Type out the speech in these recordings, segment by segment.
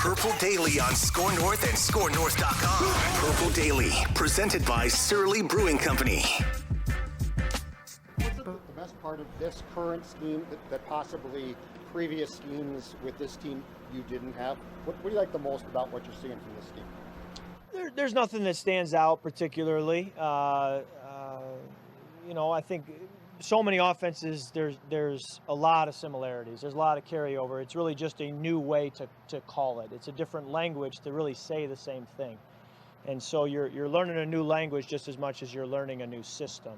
Purple Daily on Score North and ScoreNorth.com. Purple Daily, presented by Surly Brewing Company. What's the best part of this current scheme that possibly previous schemes with this team you didn't have? What do you like the most about what you're seeing from this scheme? There's nothing that stands out particularly. I think so many offenses, there's a lot of similarities. There's a lot of carryover. It's really just a new way to call it. It's a different language to really say the same thing. And so you're learning a new language just as much as you're learning a new system.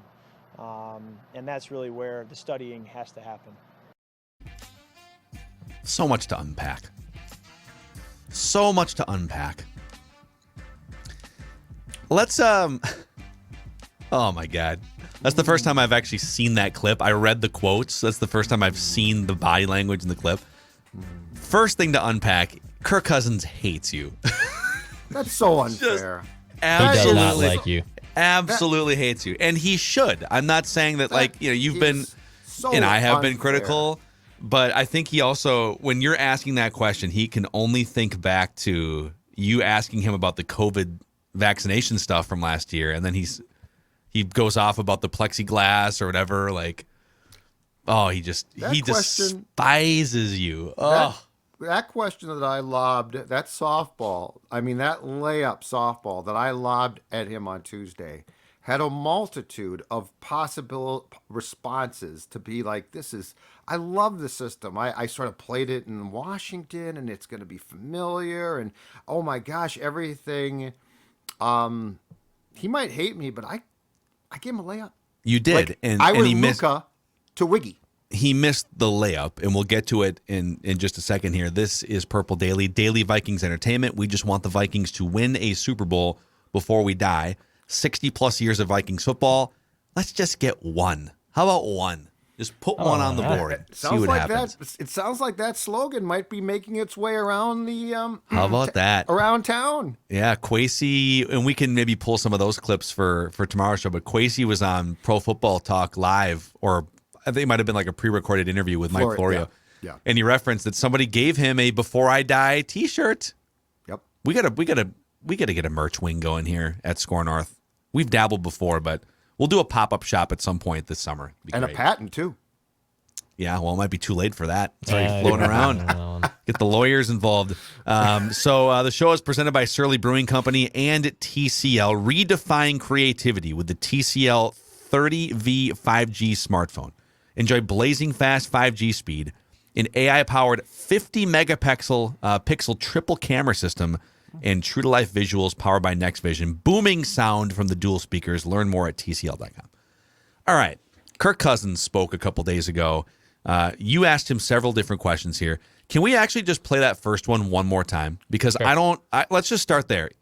And that's really where the studying has to happen. So much to unpack. So much to unpack. Let's oh my God. That's the first time I've actually seen that clip. I read the quotes. That's the first time I've seen the body language in the clip. First thing to unpack, Kirk Cousins hates you. That's so unfair. Absolutely. He does not like you. Absolutely hates you. And he should. I'm not saying that you've been, so and I have unfair. been critical, but I think he also, when you're asking that question, he can only think back to you asking him about the COVID vaccination stuff from last year. And then he goes off about the plexiglass or whatever. He despises you. That question that I lobbed, that softball, that layup softball that I lobbed at him on Tuesday had a multitude of possible responses to be like, I love the system. I sort of played it in Washington and it's going to be familiar and oh my gosh, everything. He might hate me, but I gave him a layup. You did. And he missed Luka to Wiggy. He missed the layup, and we'll get to it in just a second here. This is Purple Daily, Daily Vikings Entertainment. We just want the Vikings to win a Super Bowl before we die. 60-plus years of Vikings football. Let's just get one. How about one? Just put one on the board. See what happens. It sounds like that slogan might be making its way around the How about that? Around town. Yeah, Kwesi, and we can maybe pull some of those clips for tomorrow's show, but Kwesi was on Pro Football Talk Live, or I think it might have been like a pre-recorded interview with Mike Florio. Yeah. And he referenced that somebody gave him a Before I Die t-shirt. Yep. We gotta get a merch wing going here at Score North. We've dabbled before, but we'll do a pop-up shop at some point this summer. And great. A patent, too. Yeah, well, it might be too late for that. It's already floating around. Get the lawyers involved. So the show is presented by Surly Brewing Company and TCL. Redefine creativity with the TCL 30V 5G smartphone. Enjoy blazing fast 5G speed, an AI-powered 50-megapixel triple camera system, and true-to-life visuals powered by Next Vision. Booming sound from the dual speakers. Learn more at TCL.com. All right. Kirk Cousins spoke a couple days ago. You asked him several different questions here. Can we actually just play that first one more time? Because sure. Let's just start there.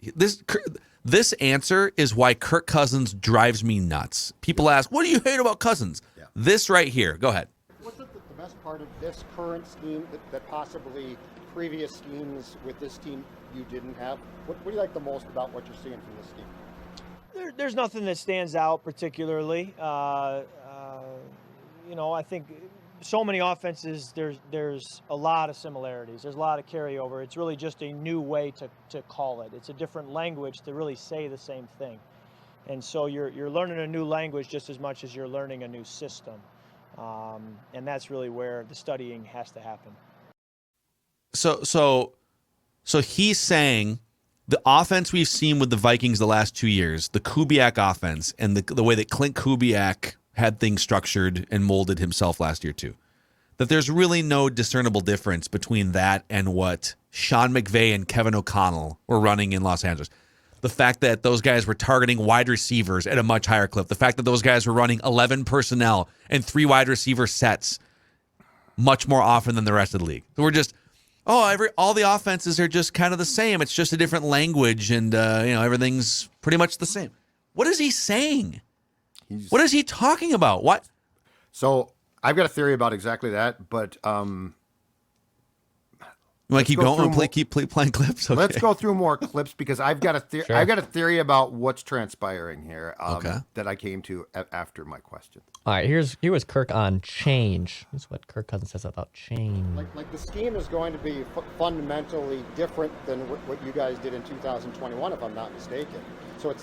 This answer is why Kirk Cousins drives me nuts. People ask, what do you hate about Cousins? Yeah. This right here. Go ahead. What's the best part of this current scheme that possibly previous schemes with this team you didn't have? What do you like the most about what you're seeing from this scheme? There's nothing that stands out particularly. I think so many offenses, there's a lot of similarities. There's a lot of carryover. It's really just a new way to call it. It's a different language to really say the same thing. And so you're learning a new language just as much as you're learning a new system. And that's really where the studying has to happen. So he's saying the offense we've seen with the Vikings the last 2 years, the Kubiak offense, and the way that Clint Kubiak had things structured and molded himself last year too, that there's really no discernible difference between that and what Sean McVay and Kevin O'Connell were running in Los Angeles. The fact that those guys were targeting wide receivers at a much higher clip. The fact that those guys were running 11 personnel and 3 wide receiver sets much more often than the rest of the league. So we're just, all the offenses are just kind of the same. It's just a different language, and everything's pretty much the same. What is he saying? What is he talking about? What? So I've got a theory about exactly that, but You want to keep going and keep playing clips? Okay. Let's go through more clips because I've got a Sure. I've got a theory about what's transpiring here. Okay. That I came to after my question. All right, here was Kirk on change. Here's what Kirk Cousins says about change. Like the scheme is going to be fundamentally different than what you guys did in 2021, if I'm not mistaken. So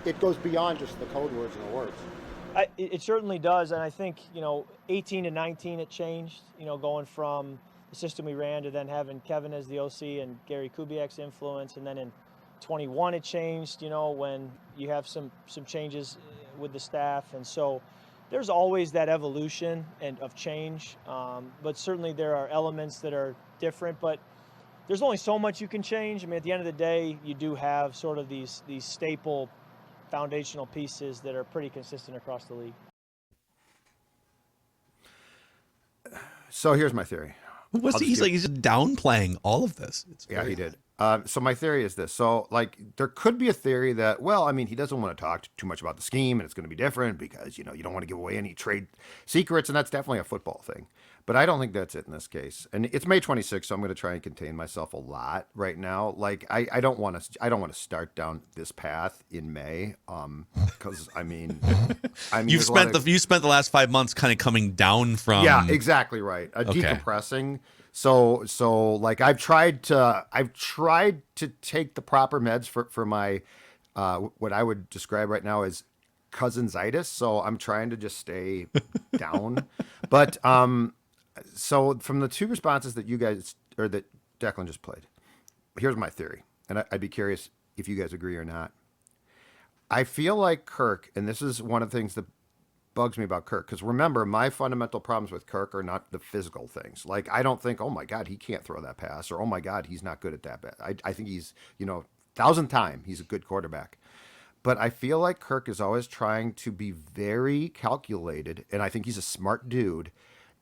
it goes beyond just the code words and the words. It certainly does, and I think 18 to 19 it changed. Going from the system we ran to then having Kevin as the OC and Gary Kubiak's influence, and then in 21 it changed. When you have some changes with the staff, and so there's always that evolution and of change. But certainly there are elements that are different, but there's only so much you can change. I mean, at the end of the day, you do have sort of these staple foundational pieces that are pretty consistent across the league. So here's my theory. He's just downplaying all of this. Yeah, he did. So my theory is this. So, there could be a theory that, he doesn't want to talk too much about the scheme and it's going to be different because, you don't want to give away any trade secrets, and that's definitely a football thing. But I don't think that's it in this case. And it's May 26th, so I'm going to try and contain myself a lot right now. I don't want to start down this path in May because you spent the last 5 months kind of coming down from. Yeah, exactly right. Decompressing. So I've tried to take the proper meds for my what I would describe right now as cousinsitis. So I'm trying to just stay down. But so from the two responses that you guys or that Declan just played, here's my theory, and I'd be curious if you guys agree or not. I feel like Kirk, and this is one of the things that bugs me about Kirk, because remember, my fundamental problems with Kirk are not the physical things. I don't think, oh my God, he can't throw that pass, or oh my God, he's not good at that. I think he's, 1,000th time, he's a good quarterback. But I feel like Kirk is always trying to be very calculated, and I think he's a smart dude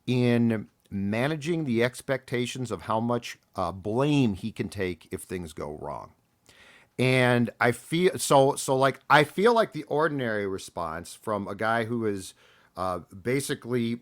in managing the expectations of how much blame he can take if things go wrong. And I feel I feel like the ordinary response from a guy who has basically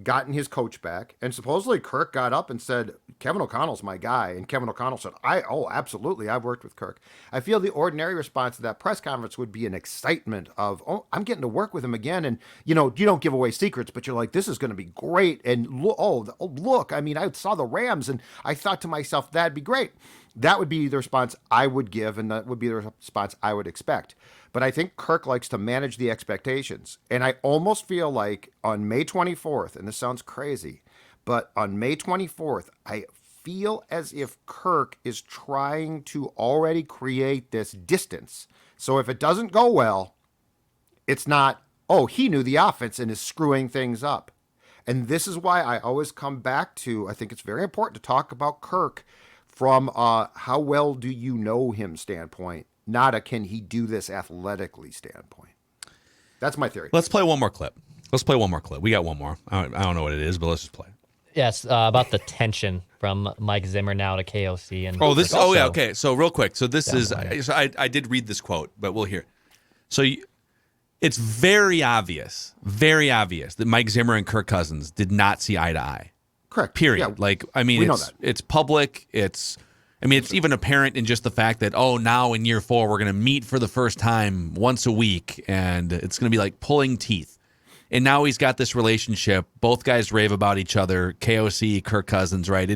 gotten his coach back, and supposedly Kirk got up and said, Kevin O'Connell's my guy, and Kevin O'Connell said, absolutely, I've worked with Kirk. I feel the ordinary response to that press conference would be an excitement of, I'm getting to work with him again, and you don't give away secrets, but you're like, this is going to be great, and look, I saw the Rams, and I thought to myself, that'd be great. That would be the response I would give, and that would be the response I would expect. But I think Kirk likes to manage the expectations. And I almost feel like on May 24th, and this sounds crazy, but on May 24th, I feel as if Kirk is trying to already create this distance. So if it doesn't go well, it's not, he knew the offense and is screwing things up. And this is why I always come back to, I think it's very important to talk about Kirk from how well do you know him standpoint, not a can he do this athletically standpoint. That's my theory. Let's play one more clip. We got one more. I don't know what it is, but let's just play. Yes, about the tension from Mike Zimmer now to KOC. And okay. So real quick. So this is, I did read this quote, but we'll hear. So it's very obvious that Mike Zimmer and Kirk Cousins did not see eye to eye. Correct. Period. Yeah, we know that. It's public. It's even apparent in just the fact that, now in year 4, we're going to meet for the first time once a week, and it's going to be like pulling teeth. And now he's got this relationship. Both guys rave about each other. KOC, Kirk Cousins, right?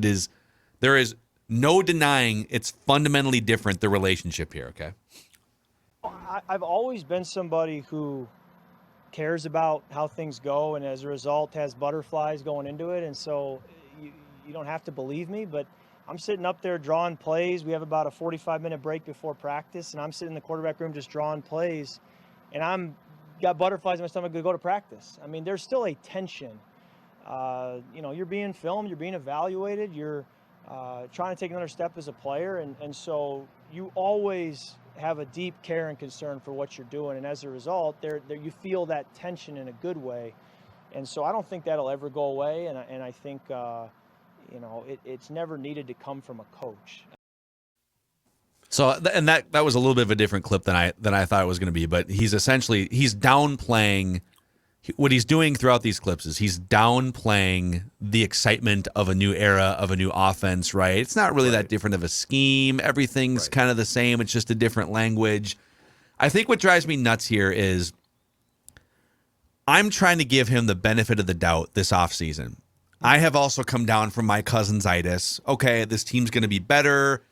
There is no denying it's fundamentally different, the relationship here, okay? I've always been somebody who cares about how things go, and as a result has butterflies going into it. And so you don't have to believe me, but I'm sitting up there drawing plays. We have about a 45-minute break before practice, and I'm sitting in the quarterback room just drawing plays, and I'm got butterflies in my stomach to go to practice. I mean, there's still a tension. You're being filmed, you're being evaluated, you're trying to take another step as a player, and so you always have a deep care and concern for what you're doing, and as a result, there you feel that tension in a good way, and so I don't think that'll ever go away, and I think it's never needed to come from a coach. So, and that was a little bit of a different clip than I thought it was going to be, but he's downplaying what he's doing throughout these clips is he's downplaying the excitement of a new era, of a new offense, right? It's not really that different of a scheme. Everything's kind of the same. It's just a different language. I think what drives me nuts here is I'm trying to give him the benefit of the doubt this offseason. I have also come down from my cousin's-itis. Okay, this team's going to be better.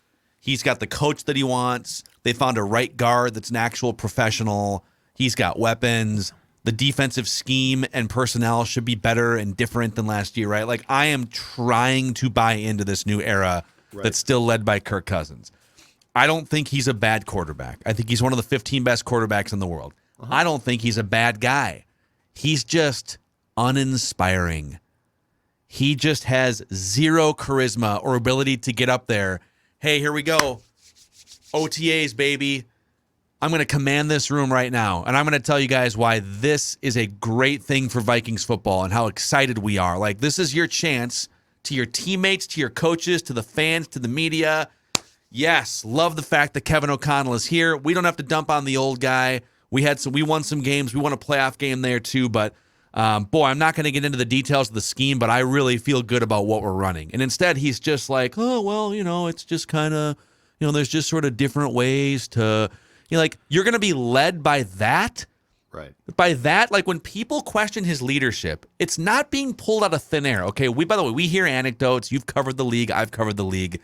He's got the coach that he wants. They found a right guard that's an actual professional. He's got weapons. The defensive scheme and personnel should be better and different than last year, right? Like, I am trying to buy into this new era that's still led by Kirk Cousins. I don't think he's a bad quarterback. I think he's one of the 15 best quarterbacks in the world. I don't think he's a bad guy. He's just uninspiring. He just has zero charisma or ability to get up there. Hey, here we go. OTAs, baby. I'm going to command this room right now, and I'm going to tell you guys why this is a great thing for Vikings football and how excited we are. Like, this is your chance to your teammates, to your coaches, to the fans, to the media. Yes, love the fact that Kevin O'Connell is here. We don't have to dump on the old guy. We won some games. We won a playoff game there too, but boy, I'm not going to get into the details of the scheme, but I really feel good about what we're running. And instead, he's just like, oh, well, it's just kind of, there's just sort of different ways to, you're going to be led by that. Right. By that, like when people question his leadership, it's not being pulled out of thin air. Okay. By the way, we hear anecdotes. You've covered the league. I've covered the league.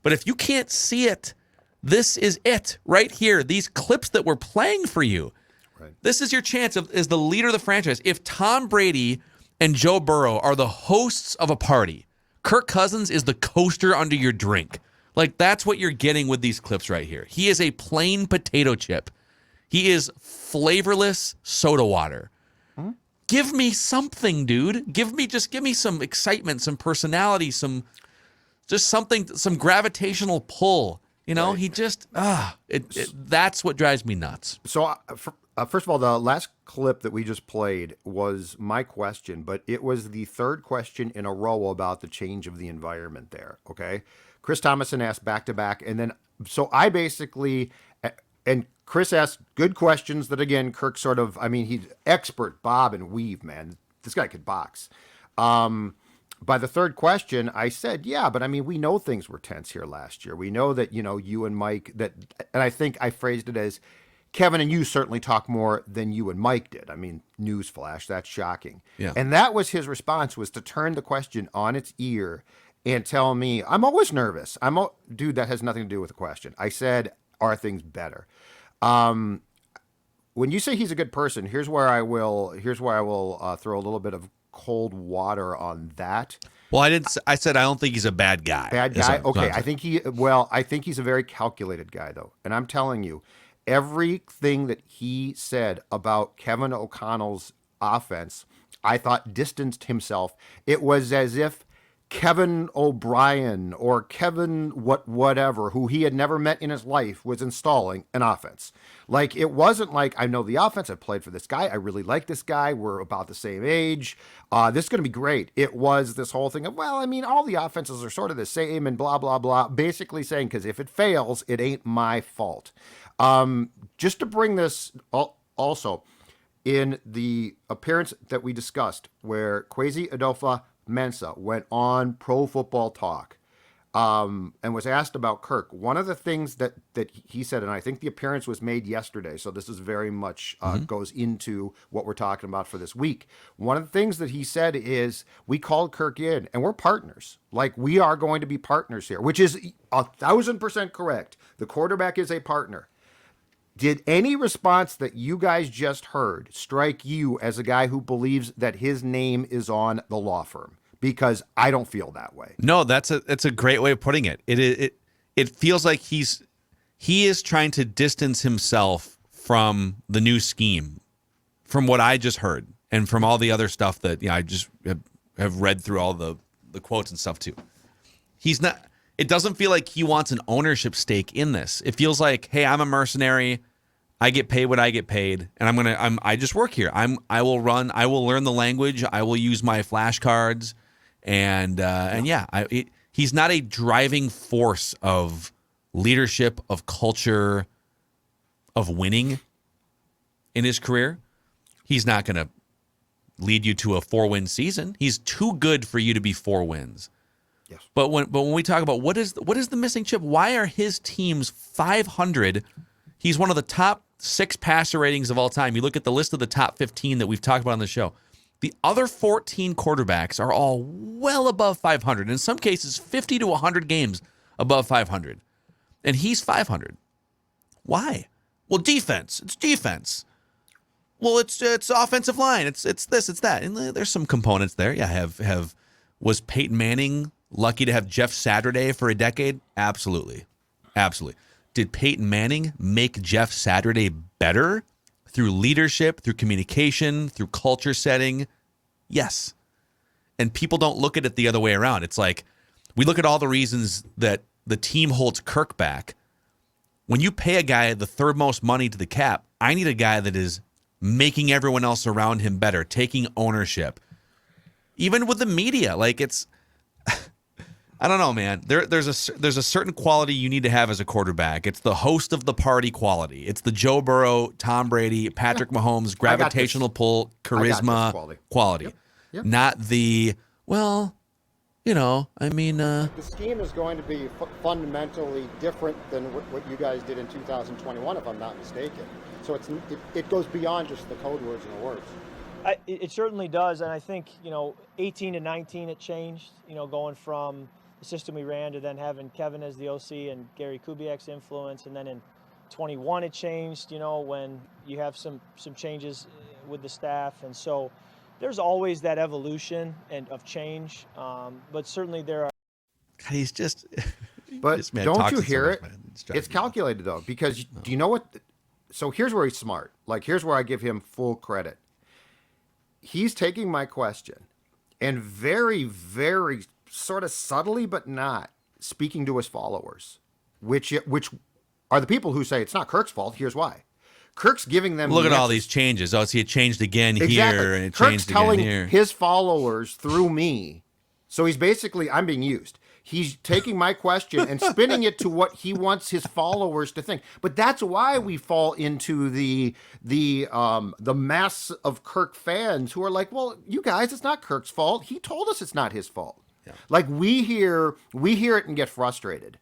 But if you can't see it, this is it right here. These clips that we're playing for you. Right. This is your chance as the leader of the franchise. If Tom Brady and Joe Burrow are the hosts of a party, Kirk Cousins is the coaster under your drink. Like, that's what you're getting with these clips right here. He is a plain potato chip. He is flavorless soda water. Huh? Give me something, dude. Give me some excitement, some personality, some gravitational pull. Right. He just, that's what drives me nuts. So, first of all, the last clip that we just played was my question, but it was the third question in a row about the change of the environment there, okay? Chris Thomason asked back-to-back, and then, so I basically, and Chris asked good questions that, again, Kirk sort of, he's expert bob and weave, man. This guy could box. By the third question, I said, yeah, but we know things were tense here last year. We know that, you and Mike, and I think I phrased it as, Kevin and you certainly talk more than you and Mike did. Newsflash, that's shocking. Yeah. And that was his response, was to turn the question on its ear and tell me, I'm always nervous. Dude, that has nothing to do with the question. I said, are things better? When you say he's a good person, here's where I will throw a little bit of cold water on that. Well, I said I don't think he's a bad guy. Bad guy? Okay. I think he's a very calculated guy, though. And I'm telling you, everything that he said about Kevin O'Connell's offense, I thought distanced himself. It was as if Kevin O'Brien or Kevin whatever, who he had never met in his life, was installing an offense. Like, it wasn't like, I know the offense, I played for this guy, I really like this guy, we're about the same age, this is going to be great. It was this whole thing of, all the offenses are sort of the same and blah, blah, blah, basically saying, because if it fails, it ain't my fault. Just to bring this also, in the appearance that we discussed, where Kwesi Adolphus-Mensah went on Pro Football Talk and was asked about Kirk, one of the things that he said, and I think the appearance was made yesterday, so this is very much goes into what we're talking about for this week. One of the things that he said is, we called Kirk in, and we're partners. Like, we are going to be partners here, which is 1,000% correct. The quarterback is a partner. Did any response that you guys just heard strike you as a guy who believes that his name is on the law firm? Because I don't feel that way. No, that's a great way of putting it. It feels like he is trying to distance himself from the new scheme, from what I just heard, and from all the other stuff that I just have read through all the quotes and stuff too. He's not. It doesn't feel like he wants an ownership stake in this. It feels like, hey, I'm a mercenary. I get paid what I get paid, and I just work here. I will learn the language. I will use my flashcards, and he's not a driving force of leadership, of culture, of winning in his career. He's not going to lead you to a 4-win season. He's too good for you to be 4 wins. Yes. But when we talk about what is the missing chip, why are his teams 500? He's one of the top 6 passer ratings of all time. You look at the list of the top 15 that we've talked about on the show. The other 14 quarterbacks are all well above 500. In some cases, 50 to 100 games above 500. And he's 500. Why? Well, defense. It's defense. Well, it's offensive line. It's this, it's that. And there's some components there. Yeah, was Peyton Manning lucky to have Jeff Saturday for a decade? Absolutely. Absolutely. Did Peyton Manning make Jeff Saturday better through leadership, through communication, through culture setting? Yes. And people don't look at it the other way around. It's like we look at all the reasons that the team holds Kirk back. When you pay a guy the third most money to the cap, I need a guy that is making everyone else around him better, taking ownership. Even with the media, like it's I don't know, man. There's a certain quality you need to have as a quarterback. It's the host of the party quality. It's the Joe Burrow, Tom Brady, Patrick Mahomes, gravitational pull, charisma quality. Yep. Not the, well, The scheme is going to be fundamentally different than what you guys did in 2021, if I'm not mistaken. So it goes beyond just the code words and the words. It certainly does, and I think 18 to 19 it changed. Going from the system we ran to then having Kevin as the OC and Gary Kubiak's influence, and then in 21 it changed. When you have some changes with the staff, and so there's always that evolution and of change. But certainly there are. God, he's just. But this man don't talks you so hear much, it? man. Driving It's me calculated though, because do you know what? So here's where he's smart. Like here's where I give him full credit. He's taking my question and very, very sort of subtly, but not speaking to his followers, which are the people who say it's not Kirk's fault. Here's why. Kirk's giving them. Look the at all answers. these changes. Oh, see, it changed again Exactly. here, and it Kirk's changed telling again here. his followers through me. So he's basically, I'm being used. He's taking my question and spinning it to what he wants his followers to think. But that's why we fall into the mass of Kirk fans who are like, well, you guys, it's not Kirk's fault. He told us it's not his fault. Yeah. Like we hear it and get frustrated.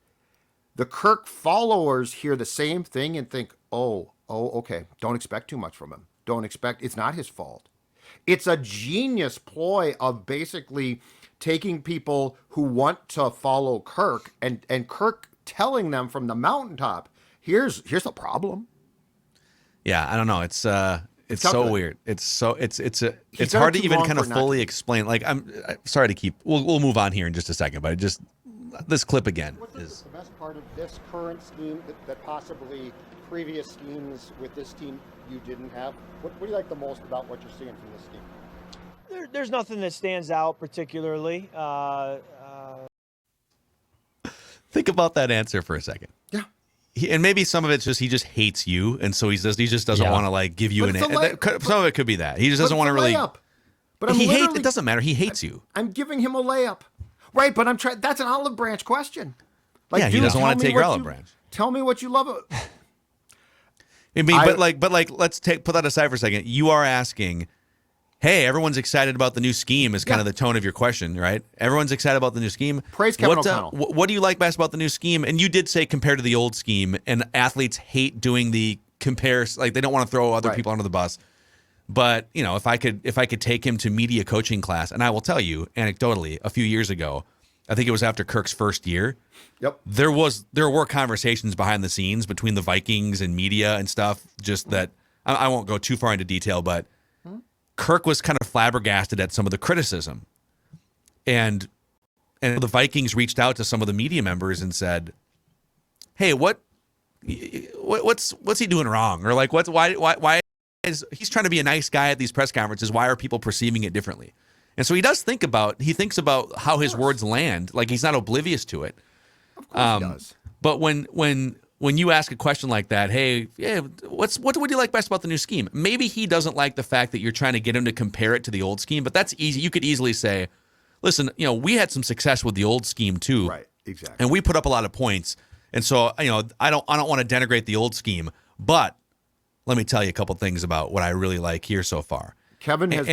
The Kirk followers hear the same thing and think, oh, okay. Don't expect too much from him. It's not his fault. It's a genius ploy of basically taking people who want to follow Kirk and Kirk telling them from the mountaintop, here's the problem. Yeah, I don't know. It's so weird. It's hard to even kind of fully explain. Like I'm sorry to keep. We'll move on here in just a second, but this clip again is the best part of this current scheme that possibly previous schemes with this team you didn't have. What do you like the most about what you're seeing from this scheme? There's nothing that stands out particularly. Think about that answer for a second. Yeah. And maybe some of it's just he just hates you, and so he just doesn't want to like give you but an. Some of it could be that he just doesn't want to really. But it doesn't matter. He hates you. I'm giving him a layup, right? But I'm trying. That's an olive branch question. Like, yeah, he doesn't want to take your olive branch. Tell me what you love. I mean, but let's put that aside for a second. You are asking, hey, everyone's excited about the new scheme is kind of the tone of your question, right? Everyone's excited about the new scheme. Praise Kevin O'Connell. What do you like best about the new scheme? And you did say compared to the old scheme, and athletes hate doing the comparison. Like they don't want to throw other people under the bus. But if I could take him to media coaching class, and I will tell you anecdotally, a few years ago, I think it was after Kirk's first year. Yep. There were conversations behind the scenes between the Vikings and media and stuff. Just that I won't go too far into detail, but Kirk was kind of flabbergasted at some of the criticism, and the Vikings reached out to some of the media members and said, "Hey, what's he doing wrong? Or like why is he's trying to be a nice guy at these press conferences? Why are people perceiving it differently?" And so he thinks about how his words land. Like he's not oblivious to it. Of course he does. But when you ask a question like that, hey, yeah, what would you like best about the new scheme? Maybe he doesn't like the fact that you're trying to get him to compare it to the old scheme, but that's easy. You could easily say, listen, we had some success with the old scheme too. Right, exactly. And we put up a lot of points. And so, I don't want to denigrate the old scheme, but let me tell you a couple things about what I really like here so far. Kevin has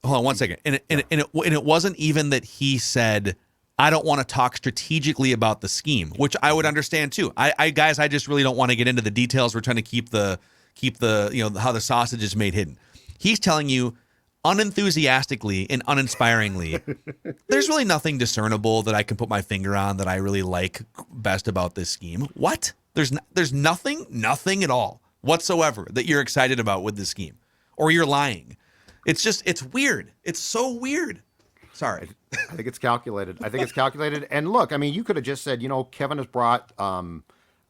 hold on 1 second. And it wasn't even that he said, I don't want to talk strategically about the scheme, which I would understand too. I just really don't want to get into the details. We're trying to keep the how the sausage is made hidden. He's telling you unenthusiastically and uninspiringly, there's really nothing discernible that I can put my finger on that I really like best about this scheme. What? There's nothing at all whatsoever that you're excited about with this scheme, or you're lying. It's weird. It's so weird. Sorry. I think it's calculated. And look, I mean, you could have just said, Kevin has brought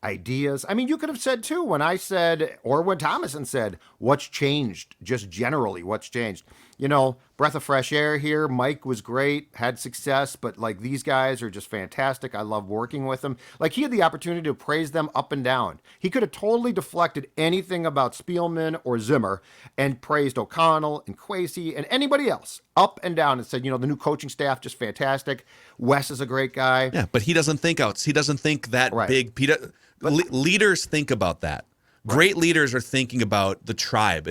ideas. I mean, you could have said too, when I said, or when Thomason said, what's changed, just generally, what's changed? Breath of fresh air here. Mike was great, had success, but like these guys are just fantastic. I love working with them. Like he had the opportunity to praise them up and down. He could have totally deflected anything about Spielman or Zimmer and praised O'Connell and Kwesi and anybody else up and down and said, the new coaching staff, just fantastic. Wes is a great guy. Yeah, but he doesn't think He doesn't think that right. big. Leaders think about that. Great leaders are thinking about the tribe.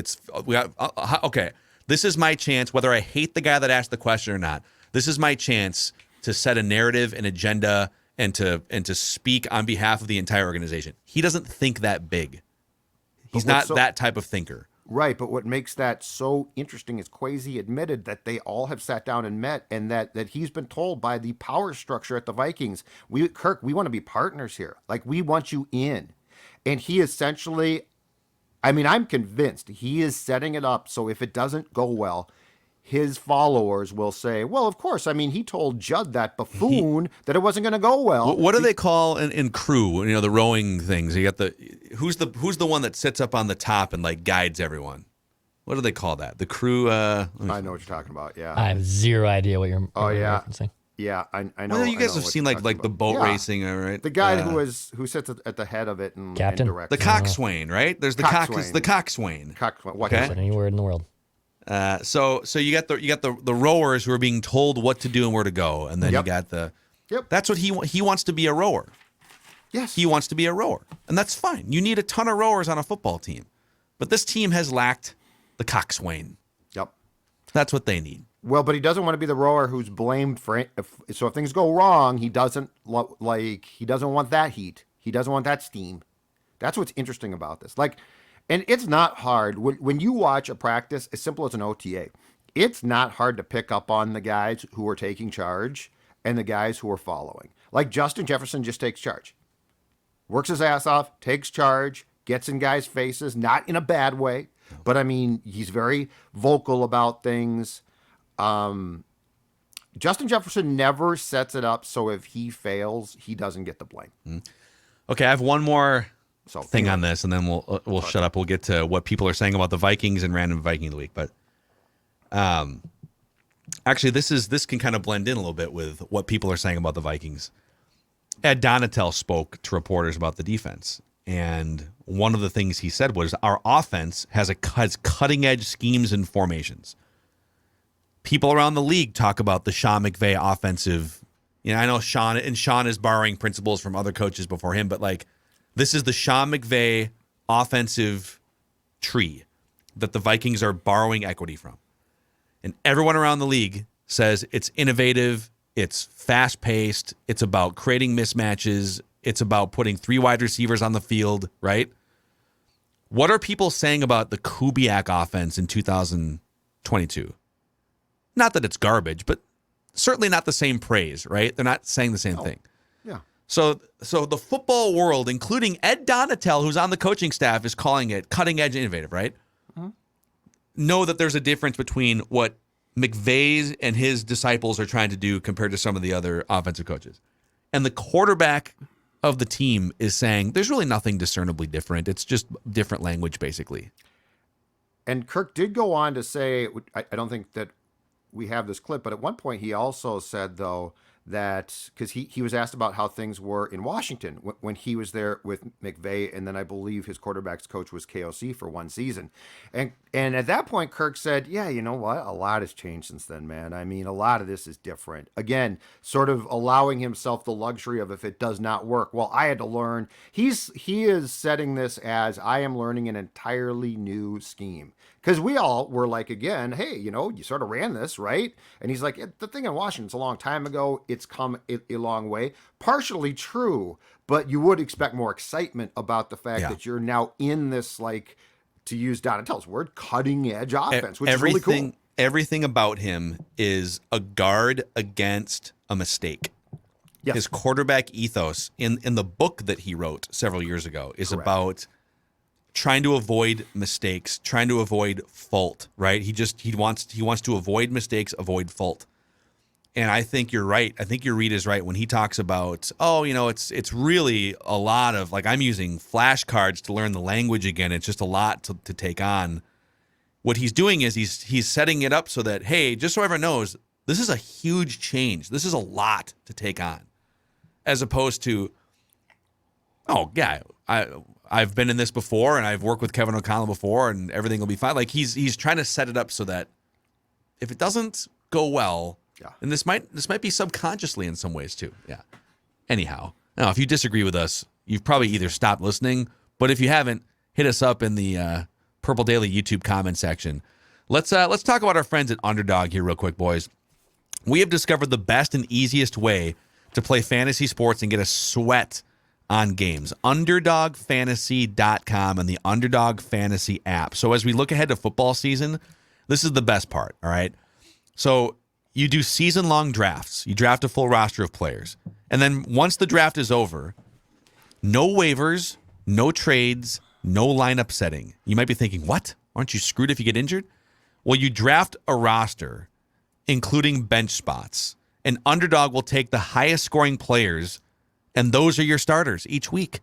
Okay. This is my chance, whether I hate the guy that asked the question or not. This is my chance to set a narrative, an agenda, and to speak on behalf of the entire organization. He doesn't think that big. He's not that type of thinker. Right, but what makes that so interesting is Kwesi admitted that they all have sat down and met, and that he's been told by the power structure at the Vikings, Kirk, we want to be partners here. Like, we want you in. And he essentially, I'm convinced he is setting it up so if it doesn't go well, his followers will say, well, of course. He told Judd, that buffoon, that it wasn't going to go well. What do they call in crew? The rowing things. You got who's the one that sits up on the top and like guides everyone? What do they call that? The crew. I know what you're talking about. Yeah, I have zero idea what you're. Yeah. referencing. Yeah, I know. Well, you guys have seen like the boat racing, right? The guy who sits at the head of it and Captain? and directs The coxswain, right? There's the coxswain. The coxswain. What Okay. is it? Any word in the world. So you got the rowers who are being told what to do and where to go, and then you got the. Yep. That's what he wants to be a rower. Yes. He wants to be a rower, and that's fine. You need a ton of rowers on a football team, but this team has lacked the coxswain. Yep. That's what they need. Well, but he doesn't want to be the rower who's blamed for it. So if things go wrong, he doesn't want that heat. He doesn't want that steam. That's what's interesting about this. And it's not hard when you watch a practice as simple as an OTA. It's not hard to pick up on the guys who are taking charge and the guys who are following. Like Justin Jefferson just takes charge, works his ass off, takes charge, gets in guys' faces, not in a bad way, but he's very vocal about things. Justin Jefferson never sets it up so if he fails, he doesn't get the blame. Okay, I have one more thing on this, and then we'll shut up. We'll get to what people are saying about the Vikings and Random Viking of the week. But actually, this can kind of blend in a little bit with what people are saying about the Vikings. Ed Donatel spoke to reporters about the defense, and one of the things he said was our offense has cutting edge schemes and formations. People around the league talk about the Sean McVay offensive. I know Sean is borrowing principles from other coaches before him, but this is the Sean McVay offensive tree that the Vikings are borrowing equity from. And everyone around the league says it's innovative, it's fast-paced, it's about creating mismatches, it's about putting 3 wide receivers on the field, right? What are people saying about the Kubiak offense in 2022? Not that it's garbage, but certainly not the same praise, right? They're not saying the same thing. Yeah. So the football world, including Ed Donatel, who's on the coaching staff, is calling it cutting edge innovative, right? Mm-hmm. Know that there's a difference between what McVay and his disciples are trying to do compared to some of the other offensive coaches. And the quarterback of the team is saying there's really nothing discernibly different. It's just different language, basically. And Kirk did go on to say, I don't think that we have this clip, but at one point he also said, though, that because he was asked about how things were in Washington when he was there with McVay, and then I believe his quarterback's coach was KOC for one season. And at that point, Kirk said, yeah, you know what? A lot has changed since then, man. A lot of this is different. Again, sort of allowing himself the luxury of if it does not work, well, I had to learn. He is setting this as I am learning an entirely new scheme. Because we all were like, again, hey, you sort of ran this, right? And he's like, the thing in Washington's a long time ago. It's come a long way. Partially true, but you would expect more excitement about the fact that you're now in this, like, to use Donatello's word, cutting edge offense, which is really cool. Everything about him is a guard against a mistake. Yes. His quarterback ethos in the book that he wrote several years ago is about trying to avoid mistakes, trying to avoid fault, right? He wants to avoid mistakes, avoid fault. And I think you're right. I think your read is right when he talks about, it's really a lot of, like, I'm using flashcards to learn the language again. It's just a lot to take on. What he's doing is he's setting it up so that, hey, just so everyone knows, this is a huge change. This is a lot to take on. As opposed to, oh, yeah, I've been in this before, and I've worked with Kevin O'Connell before, and everything will be fine. Like, he's trying to set it up so that if it doesn't go well, and this might be subconsciously in some ways too. Yeah. Anyhow, now if you disagree with us, you've probably either stopped listening, but if you haven't, hit us up in the Purple Daily YouTube comment section. Let's talk about our friends at Underdog here real quick, boys. We have discovered the best and easiest way to play fantasy sports and get a sweat on games. UnderdogFantasy.com and the Underdog Fantasy app. So as we look ahead to football season, this is the best part, all right? So you do season-long drafts. You draft a full roster of players. And then once the draft is over, no waivers, no trades, no lineup setting. You might be thinking, what? Aren't you screwed if you get injured? Well, you draft a roster, including bench spots. And Underdog will take the highest scoring players, and those are your starters each week.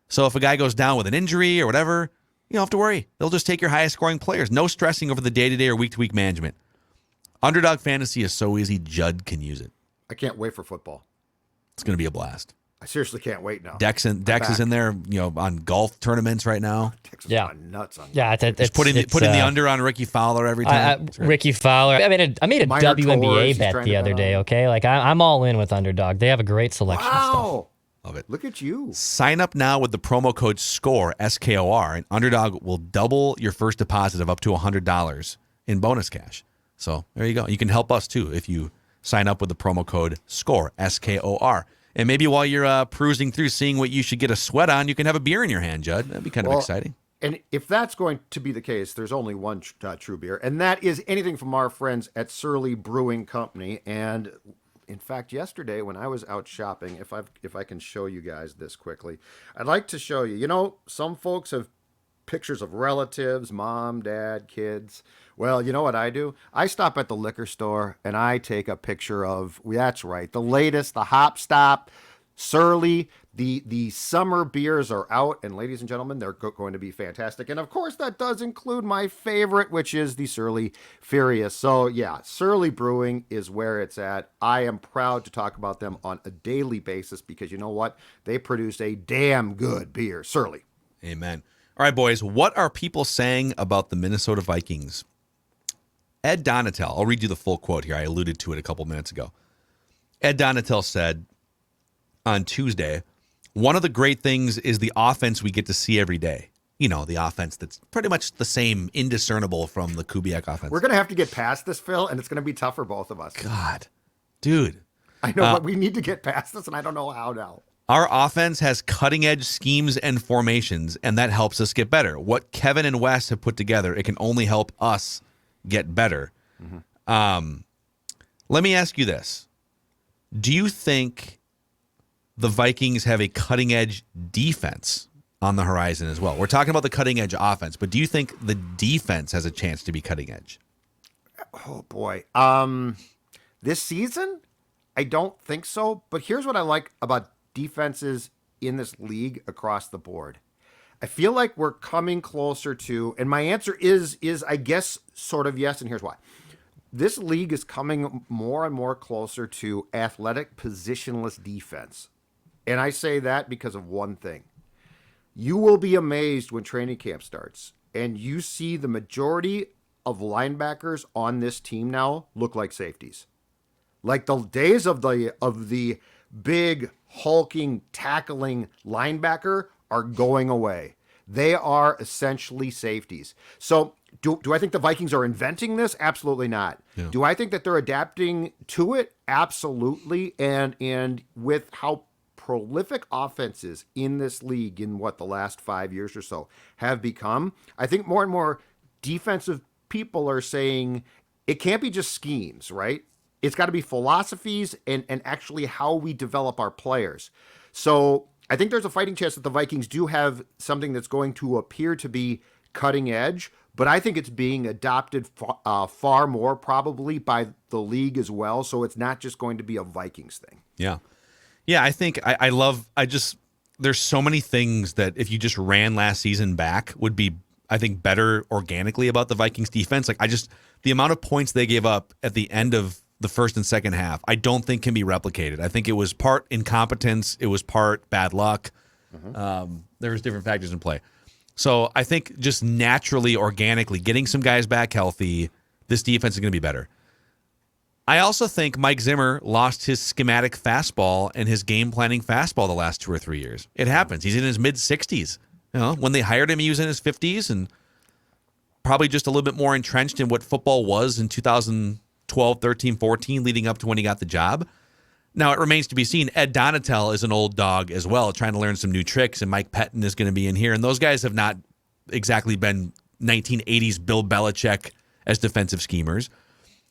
So if a guy goes down with an injury or whatever, you don't have to worry. They'll just take your highest scoring players. No stressing over the day-to-day or week-to-week management. Underdog Fantasy is so easy, Judd can use it. I can't wait for football. It's going to be a blast. I seriously can't wait now. Dex is in there, on golf tournaments right now. Dex is going nuts on golf. Yeah, just putting the under on Ricky Fowler every time. Ricky Fowler. I made a WNBA bet the other day. Okay, like I'm all in with Underdog. They have a great selection of stuff. Love it. Look at you. Sign up now with the promo code SCORE, SKOR, and Underdog will double your first deposit of up to $100 in bonus cash. So there you go. You can help us too if you sign up with the promo code SCORE, SKOR. And maybe while you're perusing through, seeing what you should get a sweat on, you can have a beer in your hand, Judd. That'd be kind of exciting. And if that's going to be the case, there's only one true beer, and that is anything from our friends at Surly Brewing Company. And in fact, yesterday when I was out shopping, if I can show you guys this quickly, I'd like to show you. Some folks have pictures of relatives, mom, dad, kids. Well, you know what I do? I stop at the liquor store and I take a picture of, that's right, the latest, the Hop Stop, Surly. The summer beers are out, and ladies and gentlemen, they're going to be fantastic. And of course, that does include my favorite, which is the Surly Furious. So yeah, Surly Brewing is where it's at. I am proud to talk about them on a daily basis because you know what? They produce a damn good beer. Surly. Amen. All right, boys, what are people saying about the Minnesota Vikings? Ed Donatel, I'll read you the full quote here. I alluded to it a couple minutes ago. Ed Donatel said on Tuesday, one of the great things is the offense we get to see every day. The offense that's pretty much the same, indiscernible from the Kubiak offense. We're going to have to get past this, Phil, and it's going to be tough for both of us. God, dude. I know, but we need to get past this, and I don't know how now. Our offense has cutting-edge schemes and formations, and that helps us get better. What Kevin and Wes have put together, it can only help us get better. Mm-hmm. Let me ask you this. Do you think the Vikings have a cutting-edge defense on the horizon as well? We're talking about the cutting-edge offense, but do you think the defense has a chance to be cutting-edge? Oh, boy. This season, I don't think so, but here's what I like about defenses in this league across the board. I feel like we're coming closer to, and my answer is I guess sort of yes, and here's why. This league is coming more and more closer to athletic positionless defense. And I say that because of one thing. You will be amazed when training camp starts and you see the majority of linebackers on this team now look like safeties. Like the days of the big hulking tackling linebacker are going away. They are essentially safeties. So do I think the Vikings are inventing this? Absolutely not. Yeah. Do I think that they're adapting to it? Absolutely. And with how prolific offenses in this league in the last 5 years or so have become, I think more and more defensive people are saying it can't be just schemes, right? It's got to be philosophies and actually how we develop our players. So I think there's a fighting chance that the Vikings do have something that's going to appear to be cutting edge, but I think it's being adopted far more probably by the league as well. So it's not just going to be a Vikings thing. Yeah. Yeah, I think there's so many things that if you just ran last season back would be, I think, better organically about the Vikings defense. Like the amount of points they gave up at the end of the first and second half, I don't think can be replicated. I think it was part incompetence. It was part bad luck. There was different factors in play. So I think just naturally, organically, getting some guys back healthy, this defense is going to be better. I also think Mike Zimmer lost his schematic fastball and his game planning fastball the last 2 or 3 years. It happens. He's in his mid-60s. When they hired him, he was in his 50s and probably just a little bit more entrenched in what football was in 2012, 13, 14, leading up to when he got the job. Now, it remains to be seen. Ed Donatel is an old dog as well, trying to learn some new tricks, and Mike Pettin is going to be in here. And those guys have not exactly been 1980s Bill Belichick as defensive schemers.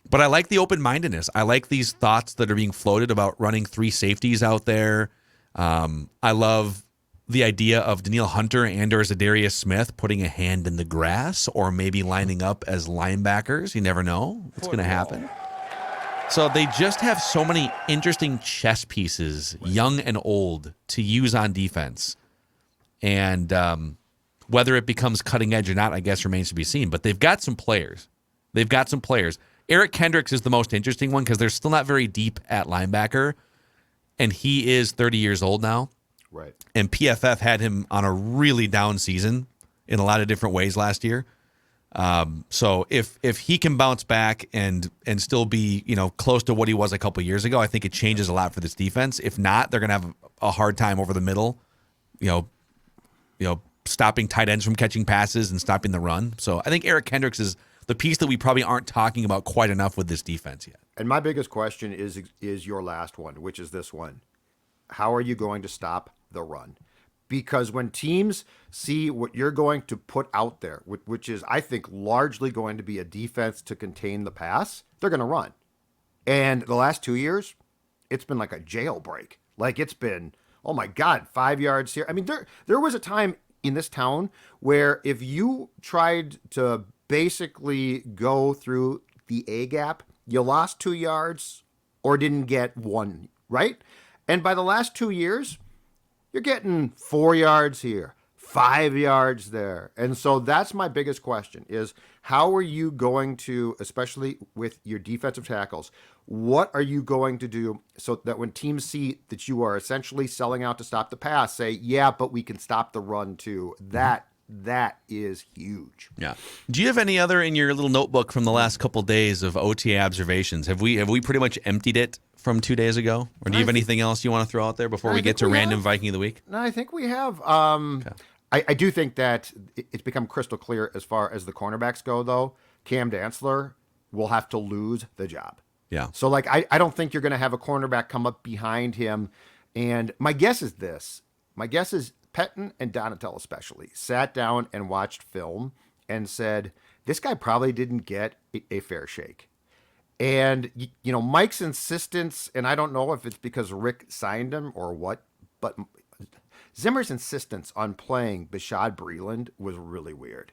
But I like the open-mindedness. I like these thoughts that are being floated about running 3 safeties out there. I love the idea of Danielle Hunter and or Zadarius Smith putting a hand in the grass or maybe lining up as linebackers. You never know what's going to happen. So they just have so many interesting chess pieces, young and old, to use on defense. And whether it becomes cutting edge or not, I guess remains to be seen. But they've got some players. Eric Kendricks is the most interesting one because they're still not very deep at linebacker. And he is 30 years old now. Right. And PFF had him on a really down season in a lot of different ways last year. So if he can bounce back and still be, close to what he was a couple years ago, I think it changes a lot for this defense. If not, they're going to have a hard time over the middle, stopping tight ends from catching passes and stopping the run. So I think Eric Kendricks is the piece that we probably aren't talking about quite enough with this defense yet. And my biggest question is your last one, which is this one. How are you going to stop the run? Because when teams see what you're going to put out there, which is, I think, largely going to be a defense to contain the pass, they're going to run. And the last 2 years, it's been like a jailbreak. Like it's been, oh my God, 5 yards here. I mean, there was a time in this town where if you tried to basically go through the A gap, you lost 2 yards or didn't get 1, right? And by the last 2 years, you're getting 4 yards here, 5 yards there. And so that's my biggest question is how are you going to, especially with your defensive tackles, what are you going to do so that when teams see that you are essentially selling out to stop the pass, say, yeah, but we can stop the run too. That is huge. Yeah. Do you have any other in your little notebook from the last couple days of OTA observations? Have we pretty much emptied it from 2 days ago? Or do you have anything else you want to throw out there before we get to Random Viking of the Week? No, I think we have. Okay. I do think that it's become crystal clear as far as the cornerbacks go, though. Cam Dantzler will have to lose the job. Yeah. So, I don't think you're going to have a cornerback come up behind him. And my guess is this. My guess is Pettin and Donatel especially sat down and watched film and said, this guy probably didn't get a fair shake. And, Mike's insistence, and I don't know if it's because Rick signed him or what, but Zimmer's insistence on playing Bashad Breeland was really weird.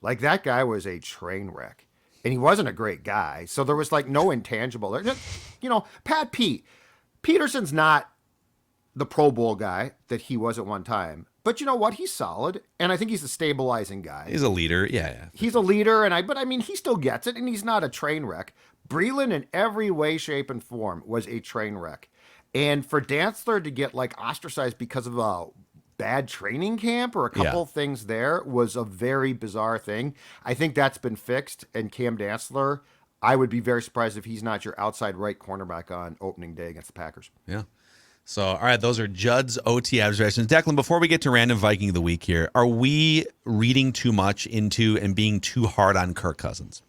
Like, that guy was a train wreck. And he wasn't a great guy. So there was, no intangible there. Pat Peterson's not the Pro Bowl guy that he was at one time. But you know what? He's solid, and I think he's a stabilizing guy. He's a leader, yeah. He's a leader, but he still gets it, and he's not a train wreck. Breeland, in every way, shape, and form, was a train wreck. And for Dantzler to get, ostracized because of a bad training camp or a couple things there was a very bizarre thing. I think that's been fixed, and Cam Dantzler, I would be very surprised if he's not your outside right cornerback on opening day against the Packers. Yeah. So, all right, those are Judd's OT observations. Declan, before we get to Random Viking of the Week here, are we reading too much into and being too hard on Kirk Cousins?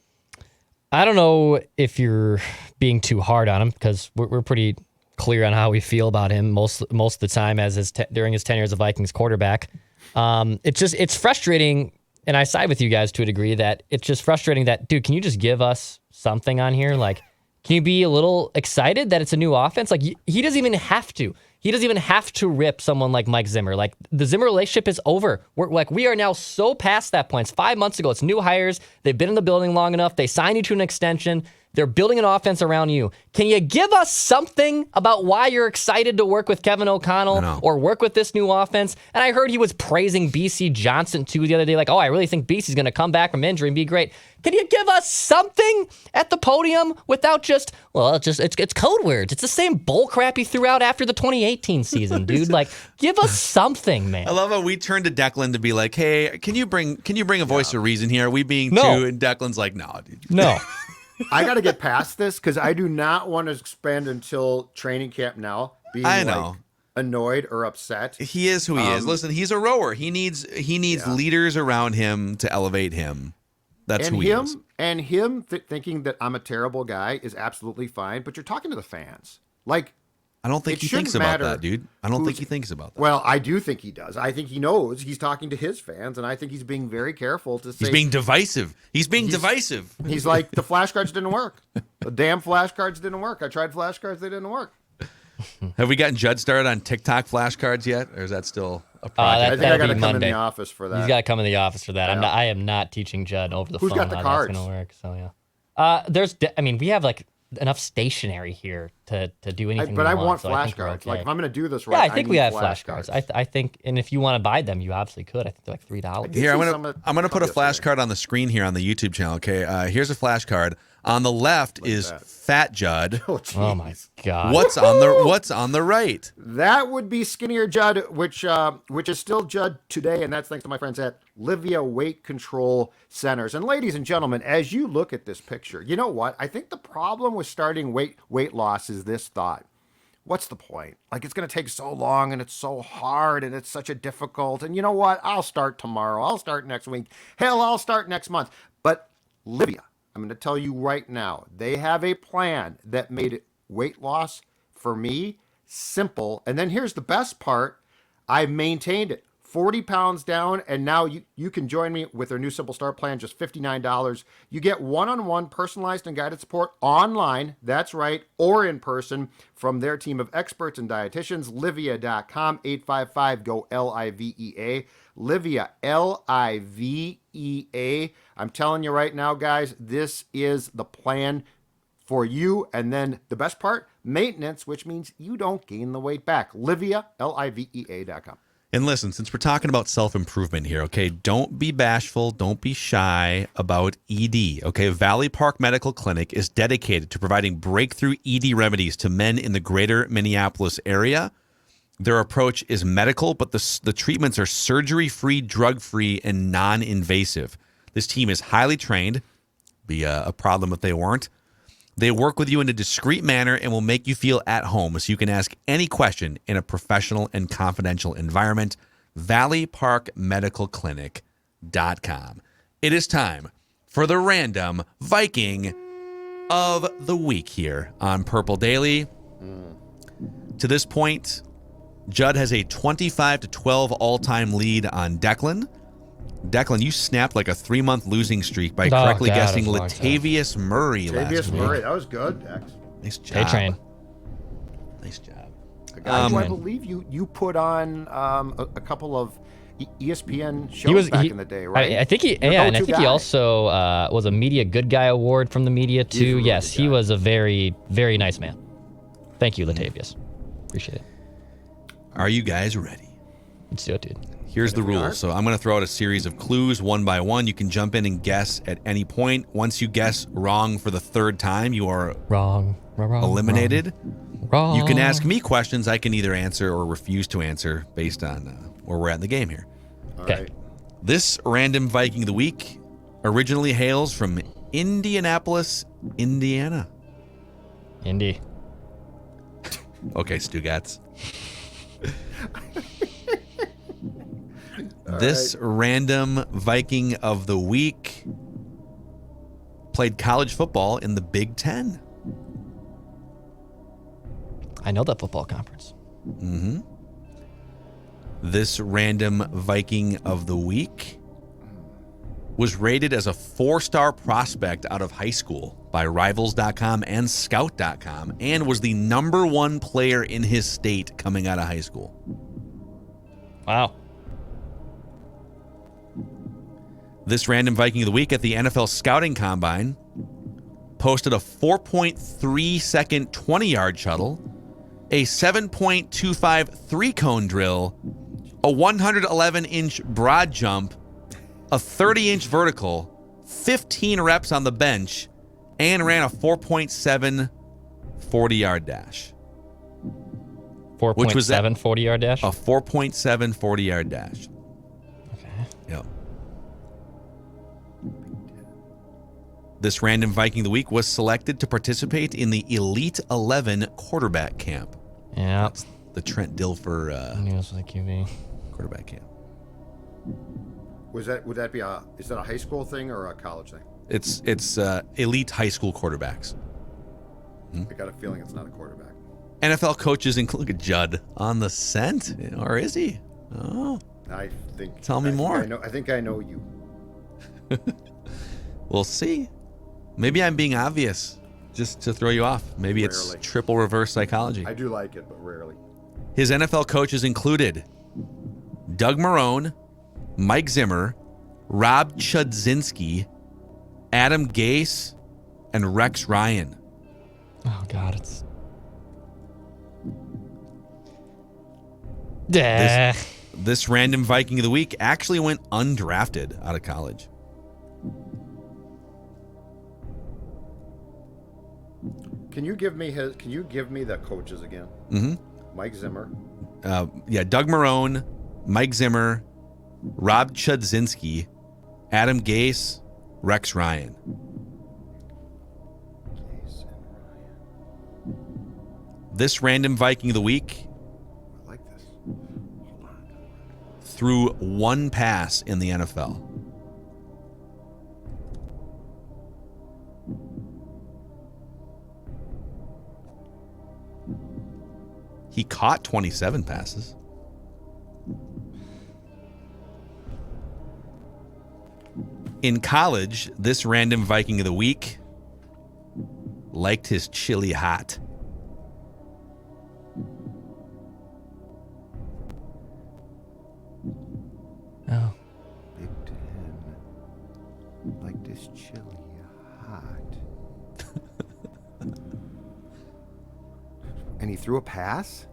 I don't know if you're being too hard on him because we're pretty clear on how we feel about him most of the time as during his tenure as a Vikings quarterback. It's frustrating, and I side with you guys to a degree that it's just frustrating that, dude, can you just give us something on here? Like, can you be a little excited that it's a new offense? Like, he doesn't even have to. He doesn't even have to rip someone like Mike Zimmer. Like, the Zimmer relationship is over. We are now so past that point. It's 5 months ago. It's new hires. They've been in the building long enough. They signed you to an extension. They're building an offense around you. Can you give us something about why you're excited to work with Kevin O'Connell or work with this new offense? And I heard he was praising BC Johnson, too, the other day. Like, I really think BC's going to come back from injury and be great. Can you give us something at the podium without just, it's code words. It's the same bull crap he threw out after the 2018 season, dude. Like, give us something, man. I love how we turned to Declan to be like, hey, can you bring a voice of reason here? Are we being too? And Declan's like, no, dude. No. I got to get past this because I do not want to spend until training camp now being annoyed or upset. He is who he is. Listen, he's a rower. He needs leaders around him to elevate him. That's who he is. And him thinking that I'm a terrible guy is absolutely fine. But you're talking to the fans. Like, I don't think he thinks about that, dude. I don't think he thinks about that. Well, I do think he does. I think he knows he's talking to his fans, and I think he's being very careful to say... He's being divisive. He's He's like, the flashcards didn't work. The damn flashcards didn't work. I tried flashcards, they didn't work. Have we gotten Judd started on TikTok flashcards yet? Or is that still a project? I think I got to come in the office for that. He's got to come in the office for that. Yeah. I am not teaching Judd over the phone. Who's got the cards? That's going to work, so yeah. We have like enough stationery here to do anything but we I want flashcards. Okay. Like, if I'm going to do this right, yeah, I think we have flashcards. I think, and if you want to buy them, you absolutely could. I think they're like $3. Here, I'm gonna put a flashcard on the screen here on the YouTube channel. Okay, here's a flashcard. On the left is Fat Judd. Oh my God! What's on the right? That would be Skinnier Judd, which is still Judd today, and that's thanks to my friends at Livia Weight Control Centers. And ladies and gentlemen, as you look at this picture, you know what? I think the problem with starting weight loss is this thought. What's the point? Like, it's going to take so long, and it's so hard, and it's such a difficult. And you know what? I'll start tomorrow. I'll start next week. Hell, I'll start next month. But Livia, I'm going to tell you right now, they have a plan that made weight loss for me simple. And then here's the best part. I've maintained it. 40 pounds down, and now you can join me with their new Simple Start plan, just $59. You get one-on-one personalized and guided support online, that's right, or in person from their team of experts and dietitians. Livia.com, 855-GO-LIVEA. Livia, Livea. I'm telling you right now, guys, this is the plan for you. And then the best part, maintenance, which means you don't gain the weight back. Livia, Livea.com. And listen, since we're talking about self-improvement here, okay, don't be bashful, don't be shy about ED, okay? Valley Park Medical Clinic is dedicated to providing breakthrough ED remedies to men in the greater Minneapolis area. Their approach is medical, but the treatments are surgery-free, drug-free, and non-invasive. This team is highly trained. Be a problem if they weren't. They work with you in a discreet manner and will make you feel at home so you can ask any question in a professional and confidential environment. ValleyParkMedicalClinic.com. It is time for the Random Viking of the Week here on Purple Daily. To this point, Judd has a 25-12 all-time lead on Declan. Declan, you snapped like a 3-month losing streak by correctly guessing Latavius Murray last week. Latavius Murray, that was good, Dex. Nice job. K-Train. Nice job. I believe you put on a couple of ESPN shows back in the day, right? I think he also was a Media Good Guy Award from the media too. Yes, he was a very, very nice man. Thank you, Latavius. Appreciate it. Are you guys ready? Let's do it, dude. Here's the rules. So I'm going to throw out a series of clues one by one. You can jump in and guess at any point. Once you guess wrong for the third time, you are eliminated. Wrong. You can ask me questions. I can either answer or refuse to answer based on where we're at in the game here. Okay. Right. This Random Viking of the Week originally hails from Indianapolis, Indiana. Indy. Okay, Stugats. This random Viking of the week played college football in the Big Ten. I know that football conference. Mm-hmm. This random Viking of the week was rated as a 4-star prospect out of high school by Rivals.com and Scout.com and was the number 1 player in his state coming out of high school. Wow. This random Viking of the week at the NFL Scouting Combine posted a 4.3 second 20-yard shuttle, a 7.25 3-cone drill, a 111-inch broad jump, a 30-inch vertical, 15 reps on the bench, and ran a 4.7 40-yard dash. 4.7 40-yard dash? A 4.7 40-yard dash. Okay. Yep. This random Viking of the week was selected to participate in the Elite 11 quarterback camp. Yeah. That's the Trent Dilfer News like QB. quarterback camp. Is that a high school thing or a college thing? It's elite high school quarterbacks. I got a feeling it's not a quarterback. NFL coaches include, look at Judd on the scent, or is he? Oh, I think. Tell me more. I think I know you. We'll see. Maybe I'm being obvious just to throw you off. Maybe it's Rarely. triple reverse psychology. I do like it, but rarely. His NFL coaches included Doug Marrone, Mike Zimmer, Rob Chudzinski, Adam Gase, and Rex Ryan. Oh, God. It's... Yeah. This random Viking of the week actually went undrafted out of college. Can you give me the coaches again? Mm-hmm. Mike Zimmer. Doug Marrone, Mike Zimmer, Rob Chudzinski, Adam Gase, Rex Ryan. This random Viking of the week I like this. Hold on. threw 1 pass in the NFL. He caught 27 passes. In college, this random Viking of the week liked his chili hot. Oh. Big Ten. Like this chili hot. And he threw a pass?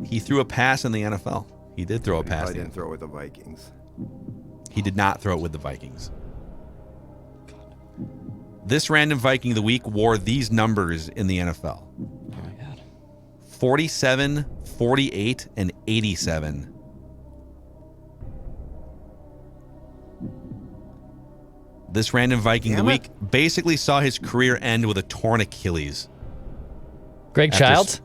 He threw a pass in the NFL. He did throw a He pass. probably didn't throw it with the Vikings. He did not throw it with the Vikings. This random Viking of the week wore these numbers in the NFL. Oh, my God. 47, 48, and 87. This random Viking of the Damn week basically saw his career end with a torn Achilles. Greg After Childs?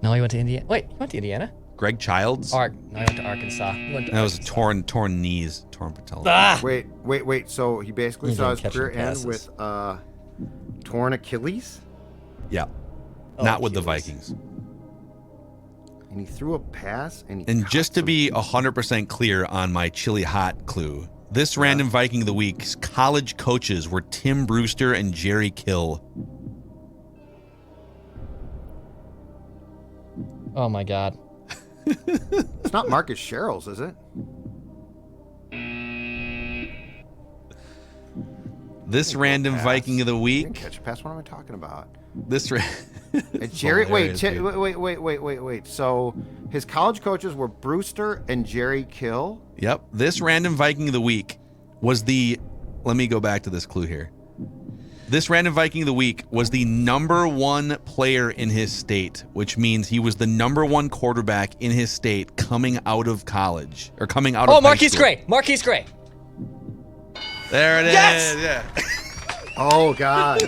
No, he went to Indiana. Wait, he went to Indiana? Greg Childs? No, he went to Arkansas. He went to That was a Arkansas. torn knees, torn patella. Ah! Wait. So he basically He saw his didn't catch career any end passes. with torn Achilles? Yeah. Oh, Not with the Achilles. Vikings. And he threw a pass and he And caught just to some- be 100% clear on my chili hot clue, this random Viking of the week's college coaches were Tim Brewster and Jerry Kill. Oh, my God. It's not Marcus Sherrills, is it? This random Pass. Viking of the He week. didn't catch a pass. What am I talking about? This Jerry, hilarious, dude. wait. So his college coaches were Brewster and Jerry Kill. Yep. This random Viking of the week was the. Let me go back to this clue here. This random Viking of the week was the number 1 player in his state, which means he was the number 1 quarterback in his state coming out of college or coming out of high Marquise school. Gray. Marquise Gray. There it is. Yes! Yeah. Oh, God.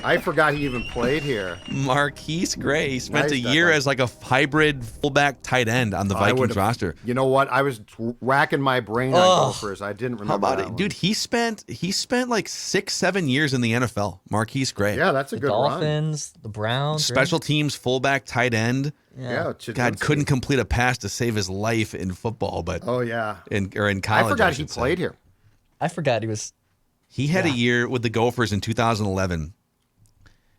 I forgot he even played here. Marquise Gray. He spent Nice, a year Declan. as like a hybrid fullback tight end on the I Vikings would've- roster. You know what? I was racking my brain on Gophers. I didn't remember How about that it? one. Dude, he spent like 6-7 years in the NFL. Marquise Gray. Yeah, that's a The good run. Dolphins, the Browns. right? Special teams, fullback, tight end. Yeah, God, Chudzinski. couldn't complete a pass to save his life in football, but Oh, yeah. in I college. forgot he should say. played here. I forgot he was. He had a year with the Gophers in 2011.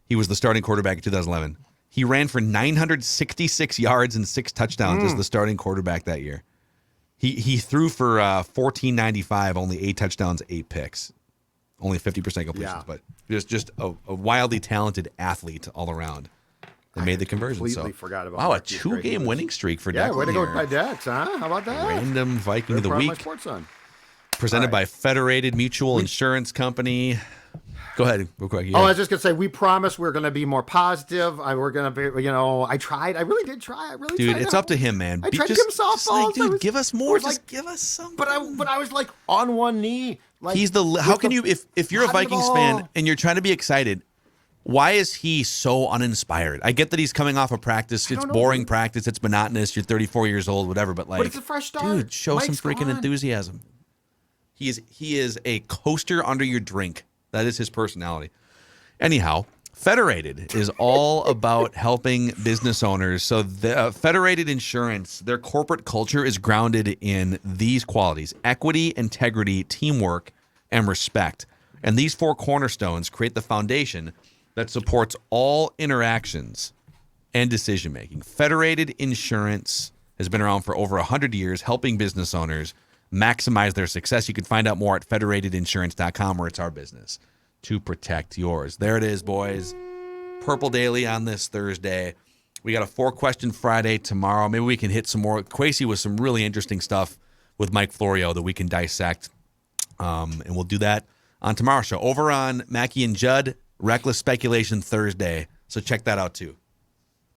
He was the starting quarterback in 2011. He ran for 966 yards and 6 touchdowns as the starting quarterback that year. He threw for 1495, only 8 touchdowns, 8 picks, only 50% completions. Yeah. But just a wildly talented athlete all around. They made the conversion. completely So forgot about wow, a Marquise Gray. 2-game winning streak for Yeah, Declan way to go here. by Dex, huh? How about that? Random Viking Very of the proud of my week, sports son. presented All by right. Federated Mutual Insurance Company. Go ahead, real quick. Yeah. Oh, I was just gonna say we promise we're gonna be more positive. We're gonna be, I tried. I really did try. I really Dude, tried. it's up to him, man. I Be- tried to just- give him just like, softballs. dude, I was- give us I more. was Just like- give us something. But I was like on one knee. Like He's the. How with can the- you, if you're a having the Vikings ball. fan and you're trying to be excited, why is he so uninspired? I get that he's coming off a practice. It's don't know, boring dude. practice. It's monotonous. You're 34 years old, whatever. But like, it's a fresh start. dude, show some Mike's freaking gone. enthusiasm. He is a coaster under your drink. That is his personality. Anyhow, Federated is all about helping business owners. So the Federated Insurance, their corporate culture is grounded in these qualities: equity, integrity, teamwork, and respect. And these 4 cornerstones create the foundation that supports all interactions and decision making. Federated Insurance has been around for over 100 years, helping business owners maximize their success. You can find out more at federatedinsurance.com, where it's our business to protect yours. There it is, boys. Purple Daily on this Thursday. We got a 4-question Friday tomorrow. Maybe we can hit some more. Quasey with some really interesting stuff with Mike Florio that we can dissect. And we'll do that on tomorrow's show. Over on Mackie and Judd, Reckless Speculation Thursday. So check that out too.